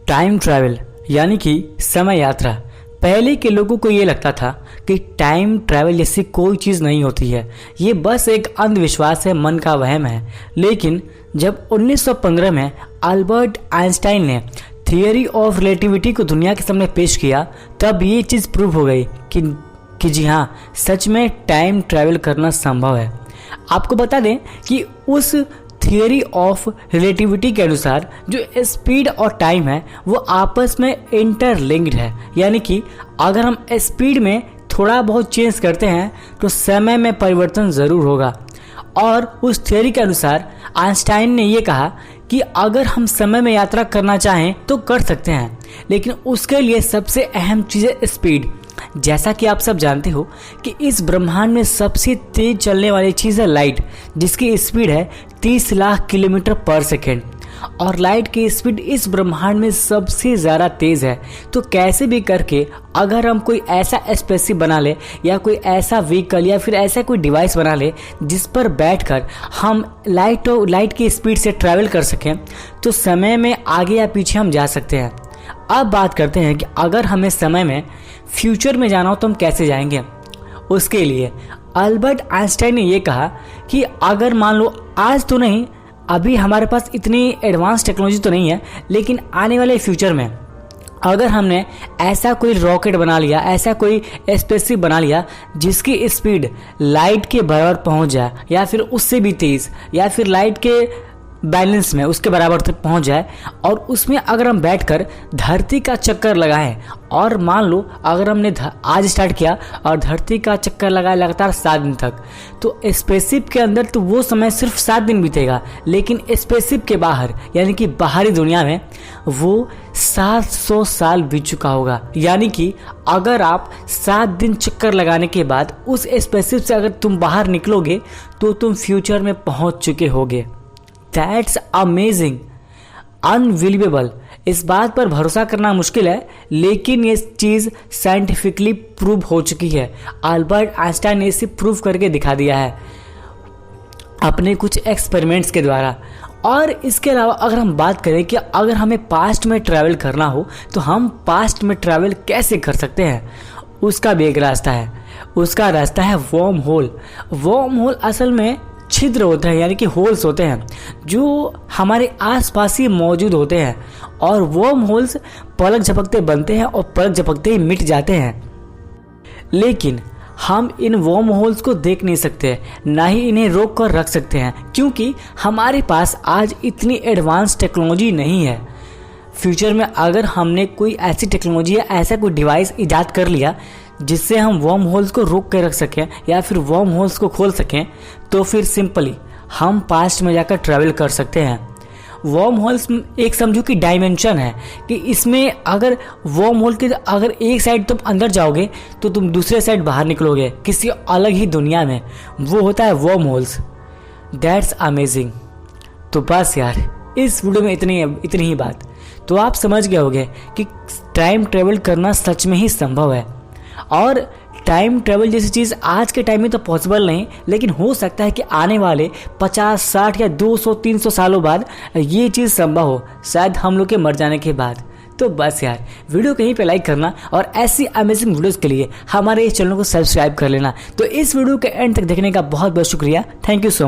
Time travel यानी कि समय यात्रा। पहले के लोगों को ये लगता था कि टाइम ट्रैवल जैसी कोई चीज़ नहीं होती है, ये बस एक अंधविश्वास है, मन का वहम है। लेकिन जब 1915 में अल्बर्ट आइंस्टाइन ने थियरी ऑफ रिलेटिविटी को दुनिया के सामने पेश किया, तब ये चीज़ प्रूव हो गई कि जी हाँ, सच में टाइम ट्रैवल करना संभव है। आपको बता दें कि उस थियरी ऑफ रिलेटिविटी के अनुसार जो स्पीड और टाइम है वो आपस में इंटरलिंक्ड है, यानी कि अगर हम स्पीड में थोड़ा बहुत चेंज करते हैं तो समय में परिवर्तन ज़रूर होगा। और उस थियरी के अनुसार आइंस्टाइन ने ये कहा कि अगर हम समय में यात्रा करना चाहें तो कर सकते हैं, लेकिन उसके लिए सबसे अहम चीज़ है स्पीड। जैसा कि आप सब जानते हो कि इस ब्रह्मांड में सबसे तेज चलने वाली चीज़ है लाइट, जिसकी स्पीड है 30 लाख किलोमीटर पर सेकेंड। और लाइट की स्पीड इस ब्रह्मांड में सबसे ज़्यादा तेज़ है। तो कैसे भी करके अगर हम कोई ऐसा स्पेसशिप बना ले या कोई ऐसा व्हीकल या फिर ऐसा कोई डिवाइस बना ले जिस पर बैठकर हम लाइट की स्पीड से ट्रैवल कर सकें, तो समय में आगे या पीछे हम जा सकते हैं। अब बात करते हैं कि अगर हमें समय में फ्यूचर में जाना हो तो हम कैसे जाएंगे। उसके लिए अल्बर्ट आइंस्टाइन ने यह कहा कि अगर मान लो आज तो नहीं, अभी हमारे पास इतनी एडवांस टेक्नोलॉजी तो नहीं है, लेकिन आने वाले फ्यूचर में अगर हमने ऐसा कोई रॉकेट बना लिया, ऐसा कोई स्पेसशिप बना लिया जिसकी स्पीड लाइट के बराबर पहुंच जाए या फिर उससे भी तेज़, या फिर लाइट के बैलेंस में उसके बराबर तक पहुंच जाए, और उसमें अगर हम बैठकर धरती का चक्कर लगाएं, और मान लो अगर हमने आज स्टार्ट किया और धरती का चक्कर लगाए लगातार 7 दिन तक, तो स्पेसशिप के अंदर तो वो समय सिर्फ 7 दिन बीतेगा, लेकिन स्पेसशिप के बाहर यानी कि बाहरी दुनिया में वो 700 साल बीत चुका होगा। यानी कि अगर आप 7 दिन चक्कर लगाने के बाद उस स्पेसशिप से अगर तुम बाहर निकलोगे तो तुम फ्यूचर में पहुंच चुके होगे। That's amazing, unbelievable. इस बात पर भरोसा करना मुश्किल है, लेकिन ये चीज़ साइंटिफिकली प्रूव हो चुकी है। अल्बर्ट आइंस्टाइन ने इसे प्रूव करके दिखा दिया है अपने कुछ एक्सपेरिमेंट्स के द्वारा। और इसके अलावा अगर हम बात करें कि अगर हमें पास्ट में ट्रैवल करना हो तो हम पास्ट में ट्रैवल कैसे कर सकते हैं, उसका भी एक रास्ता है। उसका रास्ता है वर्म होल। वर्म होल असल में छिद्र होते हैं, यानी कि होल्स होते हैं जो हमारे आसपास ही मौजूद होते हैं, और वर्म होल्स पलक झपकते बनते हैं और पलक झपकते ही मिट जाते हैं। लेकिन हम इन वर्म होल्स को देख नहीं सकते, ना ही इन्हें रोक कर रख सकते हैं, क्योंकि हमारे पास आज इतनी एडवांस टेक्नोलॉजी नहीं है। फ्यूचर में अगर हमने कोई ऐसी टेक्नोलॉजी या ऐसा कोई डिवाइस इजाद कर लिया जिससे हम वर्म होल्स को रोक कर रख सकें या फिर वर्म होल्स को खोल सकें, तो फिर सिंपली हम पास्ट में जाकर ट्रैवल कर सकते हैं। वर्म होल्स एक समझो कि डायमेंशन है कि इसमें अगर वर्म होल के अगर एक साइड तुम अंदर जाओगे तो तुम दूसरे साइड बाहर निकलोगे किसी अलग ही दुनिया में। वो होता है वर्म होल्स। That's amazing. तो बस यार, इस वीडियो में इतनी ही बात। तो आप समझ गए होंगे कि टाइम ट्रेवल करना सच में ही संभव है। और टाइम ट्रेवल जैसी चीज़ आज के टाइम में तो पॉसिबल नहीं, लेकिन हो सकता है कि आने वाले 50, 60 या 200, 300 सालों बाद ये चीज़ संभव हो, शायद हम लोग के मर जाने के बाद। तो बस यार, वीडियो कहीं पे लाइक करना और ऐसी अमेजिंग वीडियोस के लिए हमारे इस चैनल को सब्सक्राइब कर लेना। तो इस वीडियो के एंड तक देखने का बहुत बहुत शुक्रिया। Thank you so much.